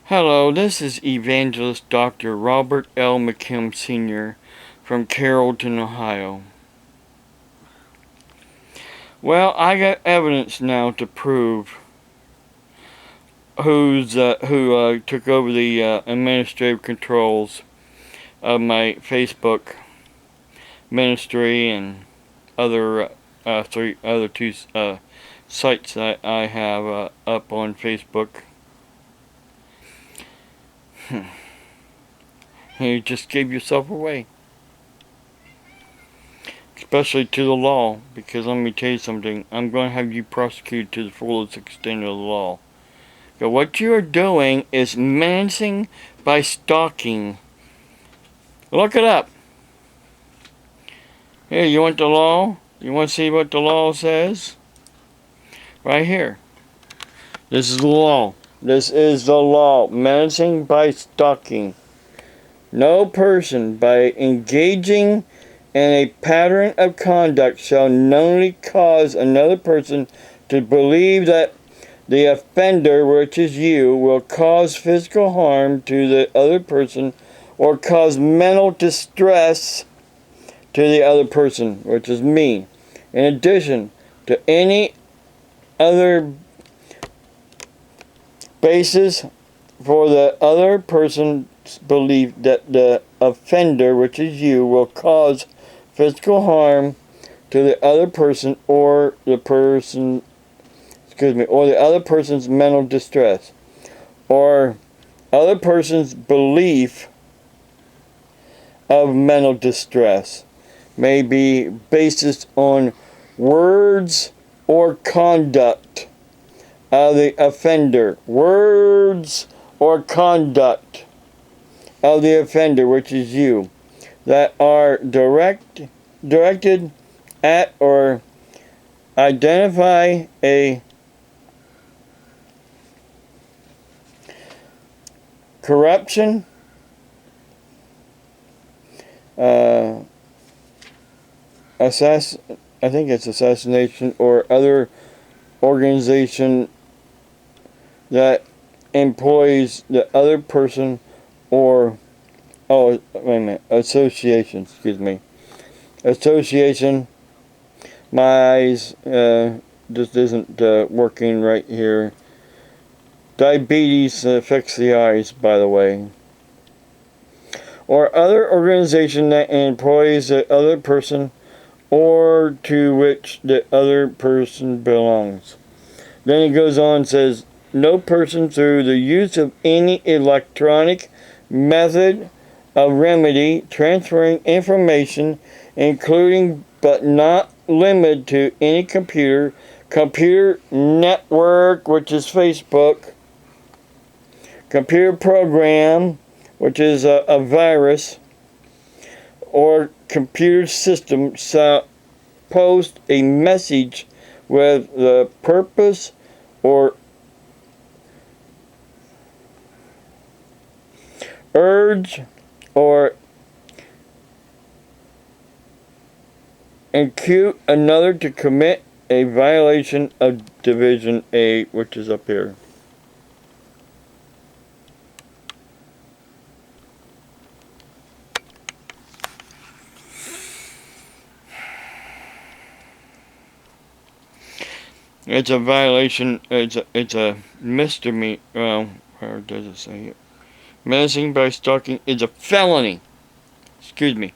Hello, this is Evangelist Dr. Robert L. McKim Sr. from Carrollton, Ohio. Well, I got evidence now to prove who took over the administrative controls of my Facebook ministry and other two sites that I have up on Facebook. You just gave yourself away. Especially to the law, because let me tell you something, I'm going to have you prosecuted to the fullest extent of the law. So what you are doing is menacing by stalking. Look it up. Here, you want the law? You want to see what the law says? Right here. This is the law. This is the law. Menacing by stalking. No person, by engaging in a pattern of conduct, shall knowingly cause another person to believe that the offender, which is you, will cause physical harm to the other person or cause mental distress to the other person, which is me. In addition to any other basis for the other person's belief that the offender, which is you, will cause physical harm to the other person or the other person's mental distress, or other person's belief of mental distress may be based on words or conduct of the offender. Words or conduct of the offender, which is you, that are directed at or identify a corruption, assassination, or other organization that employs the other person, or association, association. My eyes just isn't working right here. Diabetes affects the eyes, by the way. Or other organization that employs the other person or to which the other person belongs. Then it goes on and says, no person through the use of any electronic method of remedy transferring information, including but not limited to any computer network, which is Facebook, computer program, which is a virus, or computer system, shall post a message with the purpose or urge or incite another to commit a violation of Division A, which is up here. It's a violation. It's a misdemeanor. Well, where does it say it? Menacing by stalking is a felony. Excuse me.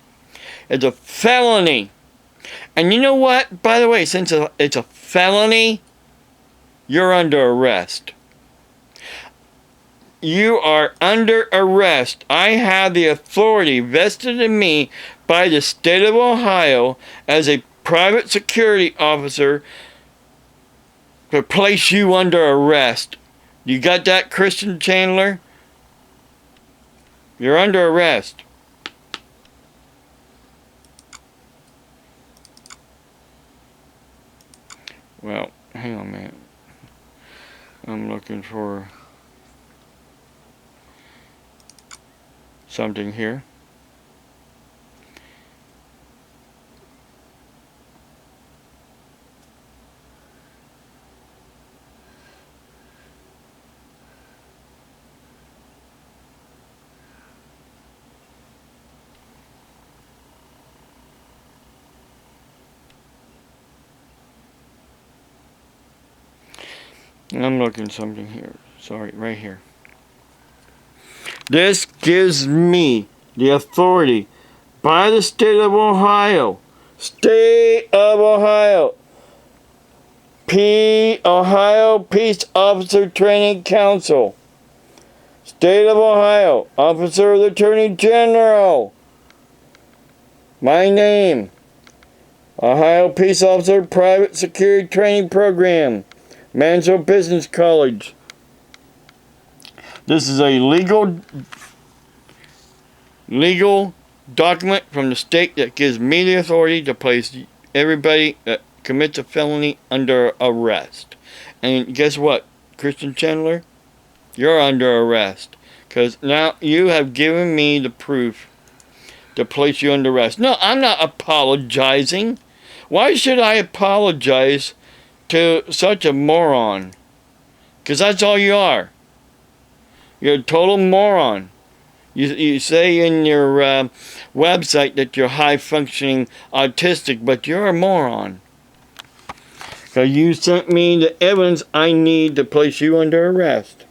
It's a felony. And you know what? By the way, since it's a felony, you're under arrest. You are under arrest. I have the authority vested in me by the state of Ohio as a private security officer to place you under arrest. You got that, Christian Chandler? You're under arrest. Well, hang on a minute. I'm looking for something here. I'm looking something here. Sorry, right here. This gives me the authority by the state of Ohio. State of Ohio. Ohio Peace Officer Training Council. State of Ohio. Officer of the Attorney General. My name. Ohio Peace Officer Private Security Training Program. Mansell Business College. This is a legal document from the state that gives me the authority to place everybody that commits a felony under arrest. And guess what, Christian Chandler? You're under arrest. Because now you have given me the proof to place you under arrest. No, I'm not apologizing. Why should I apologize to such a moron? Because that's all you are. You're a total moron. You say in your website that you're high-functioning autistic, but you're a moron. Because you sent me the evidence I need to place you under arrest.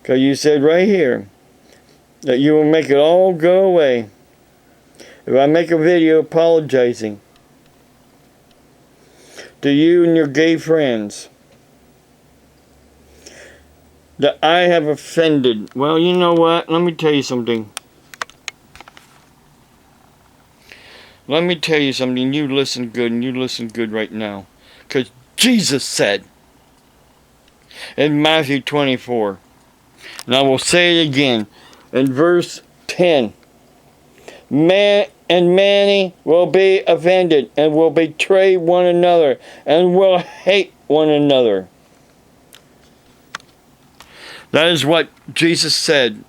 Because you said right here that you will make it all go away if I make a video apologizing to you and your gay friends that I have offended. Well, you know what? Let me tell you something. Let me tell you something. You listen good, and you listen good right now. Because Jesus said in Matthew 24, and I will say it again, in verse 10, Man and many will be offended, and will betray one another, and will hate one another. That is what Jesus said.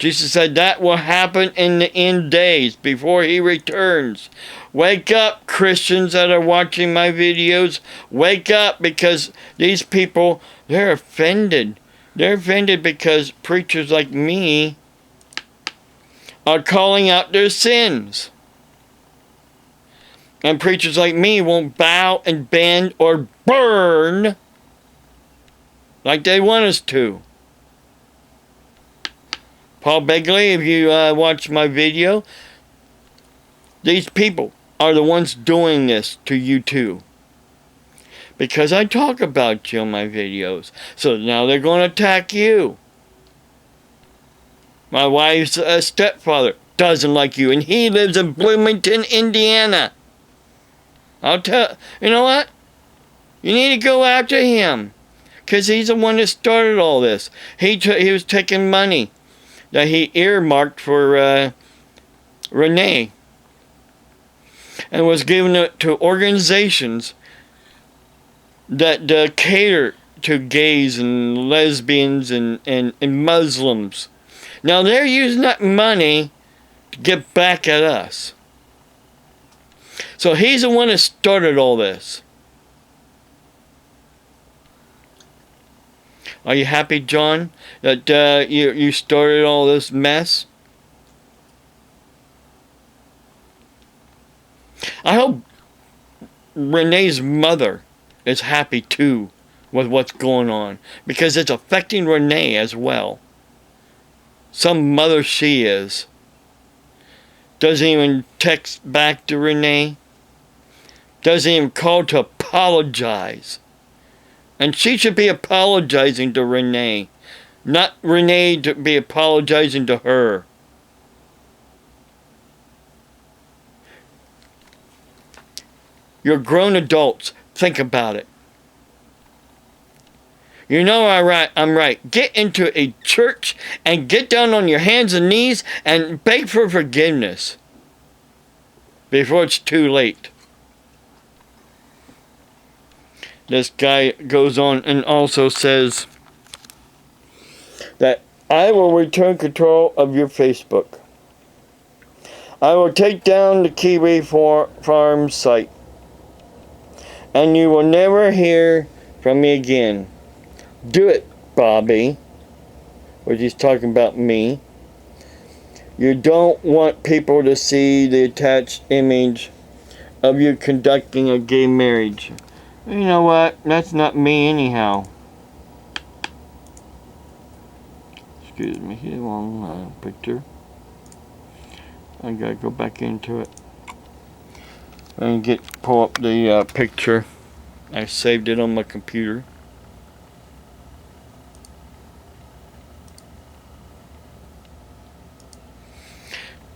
Jesus said that will happen in the end days before he returns. Wake up, Christians that are watching my videos. Wake up, because these people, they're offended. They're offended because preachers like me are calling out their sins. And preachers like me won't bow and bend or burn like they want us to. Paul Begley, if you watch my video, these people are the ones doing this to you too. Because I talk about you on my videos. So now they're going to attack you. My wife's stepfather doesn't like you, and he lives in Bloomington, Indiana. I'll tell you know what? You need to go after him. Because he's the one that started all this. He was taking money that he earmarked for Renee. And was giving it to organizations that cater to gays and lesbians and Muslims. Now they're using that money to get back at us. So he's the one that started all this. Are you happy, John, that you started all this mess? I hope Renee's mother is happy too with what's going on, because it's affecting Renee as well. Some mother she is. Doesn't even text back to Renee. Doesn't even call to apologize. And she should be apologizing to Renee. Not Renee to be apologizing to her. You're grown adults. Think about it. You know I'm right. Get into a church and get down on your hands and knees and beg for forgiveness before it's too late. This guy goes on and also says that I will return control of your Facebook. I will take down the Kiwi Farm site. And you will never hear from me again. Do it, Bobby. Which he's talking about me. You don't want people to see the attached image of you conducting a gay marriage. You know what? That's not me anyhow. Excuse me, here's one picture. I gotta go back into it and pull up the picture. I saved it on my computer.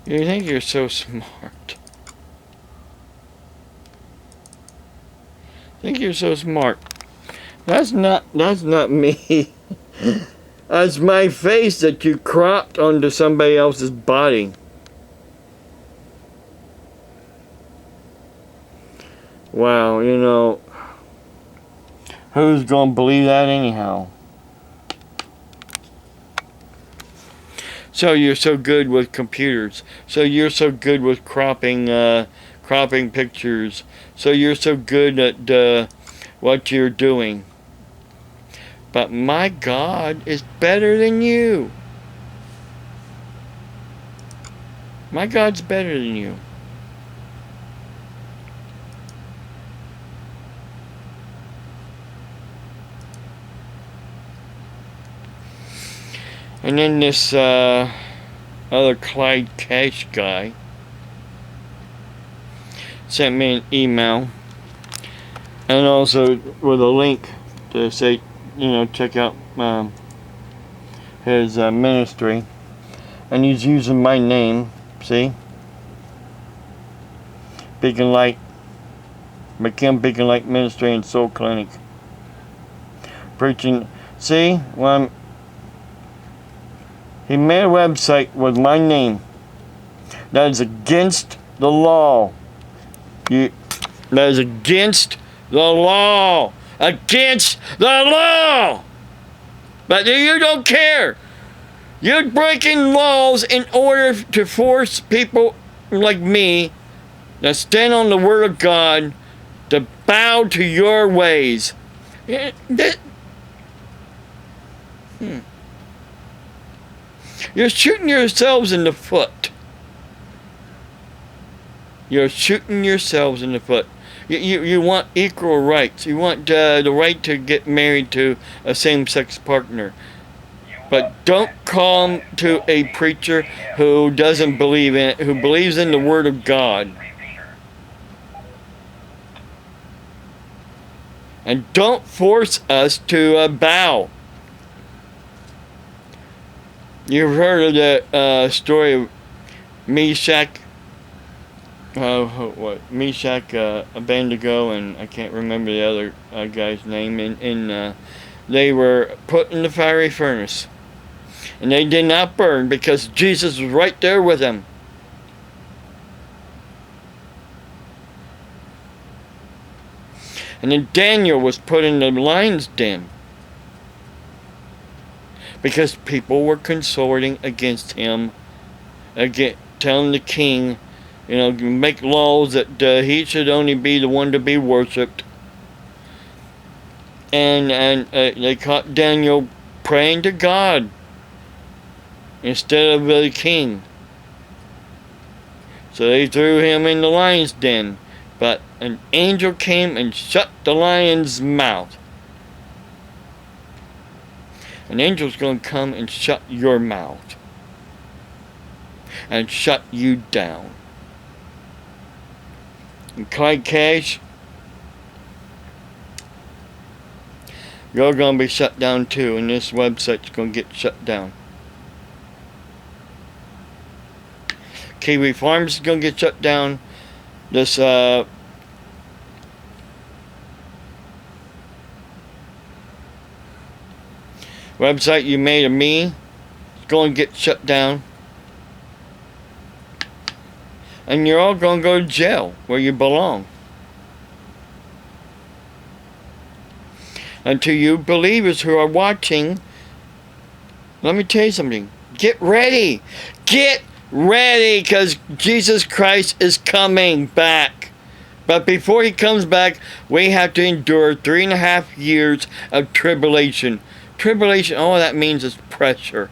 You think you're so smart. You think you're so smart. That's not me. That's my face that you cropped onto somebody else's body. Wow, you know, who's gonna believe that anyhow? So you're so good with computers. So you're so good with cropping pictures. So you're so good at what you're doing. But my God is better than you. My God's better than you. And then this other Clyde Cash guy sent me an email, and also with a link to say, you know, check out his ministry. And he's using my name, see? Beacon Light, McKim Beacon Light Ministry and Soul Clinic. Preaching, see? When he made a website with my name. That is against the law. That is against the law. Against the law. But you don't care. You're breaking laws in order to force people like me that stand on the Word of God to bow to your ways. You're shooting yourselves in the foot. You're shooting yourselves in the foot. You want equal rights. You want the right to get married to a same-sex partner. But don't come to a preacher who doesn't believe in it, who believes in the Word of God. And don't force us to bow. You've heard of the story of Meshach, Abednego, and I can't remember the other guy's name. And they were put in the fiery furnace, and they did not burn because Jesus was right there with them. And then Daniel was put in the lion's den because people were consorting against him, telling the king, you know, make laws that he should only be the one to be worshipped. And they caught Daniel praying to God instead of the king. So they threw him in the lion's den. But an angel came and shut the lion's mouth. An angel's going to come and shut your mouth. And shut you down. And Clyde Cash, you're going to be shut down too. And this website's going to get shut down. Kiwi Farms is going to get shut down. This website you made of me is going to get shut down. And you're all going to go to jail where you belong. And to you believers who are watching, let me tell you something. Get ready. Get ready, because Jesus Christ is coming back. But before he comes back, we have to endure 3.5 years of tribulation. Tribulation, all that means is pressure.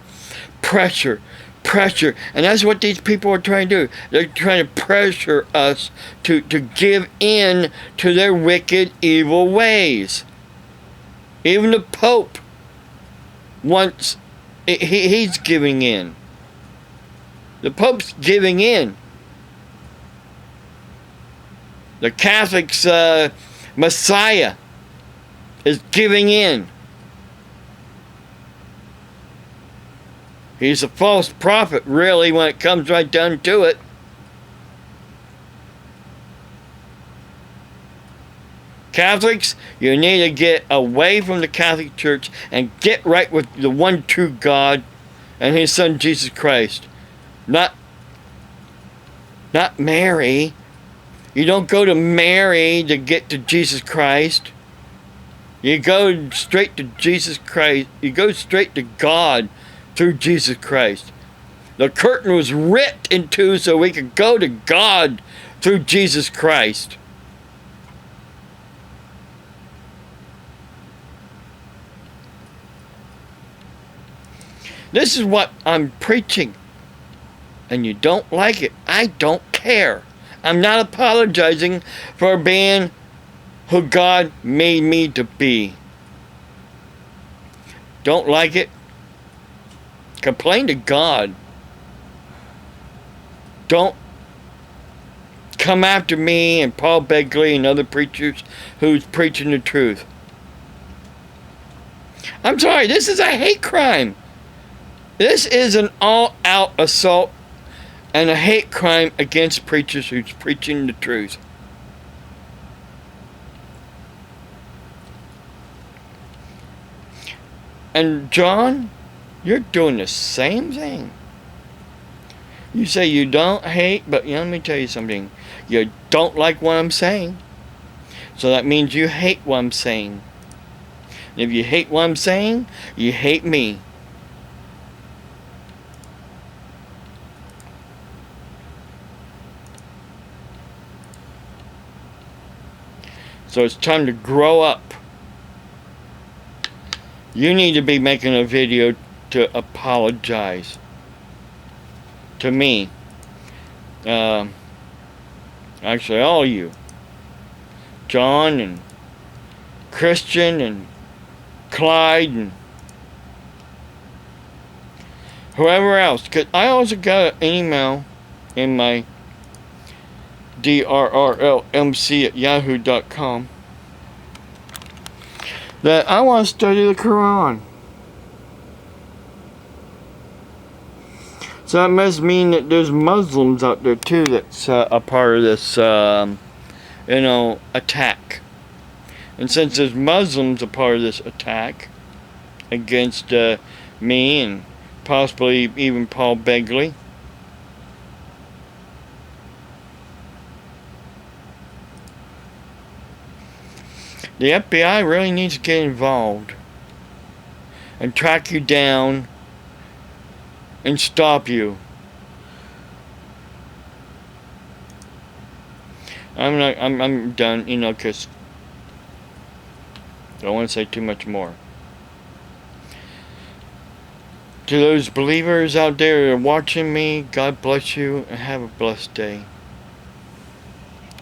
Pressure. pressure. And that's what these people are trying to do. They're trying to pressure us to give in to their wicked, evil ways. Even the Pope wants, he's giving in. The Pope's giving in. The Catholics' Messiah is giving in. He's a false prophet, really, when it comes right down to it. Catholics, you need to get away from the Catholic Church and get right with the one true God and His Son Jesus Christ. Not Mary. You don't go to Mary to get to Jesus Christ. You go straight to Jesus Christ. You go straight to God through Jesus Christ. The curtain was ripped in two so we could go to God through Jesus Christ. This is what I'm preaching. And you don't like it. I don't care. I'm not apologizing for being who God made me to be. Don't like it? Complain to God. Don't come after me and Paul Begley and other preachers who's preaching the truth. I'm sorry, this is a hate crime. This is an all-out assault and a hate crime against preachers who's preaching the truth. And John, you're doing the same thing. You say you don't hate, but let me tell you something. You don't like what I'm saying. So that means you hate what I'm saying. And if you hate what I'm saying, you hate me. So it's time to grow up. You need to be making a video to apologize to me. Actually, all of you. John and Christian and Clyde and whoever else. Because I also got an email in my drrlmc@yahoo.com that I want to study the Quran. So that must mean that there's Muslims out there too that's a part of this, attack. And since there's Muslims a part of this attack against me and possibly even Paul Begley, the FBI really needs to get involved and track you down and stop you. I'm done, because I don't want to say too much more. To those believers out there who are watching me, God bless you and have a blessed day.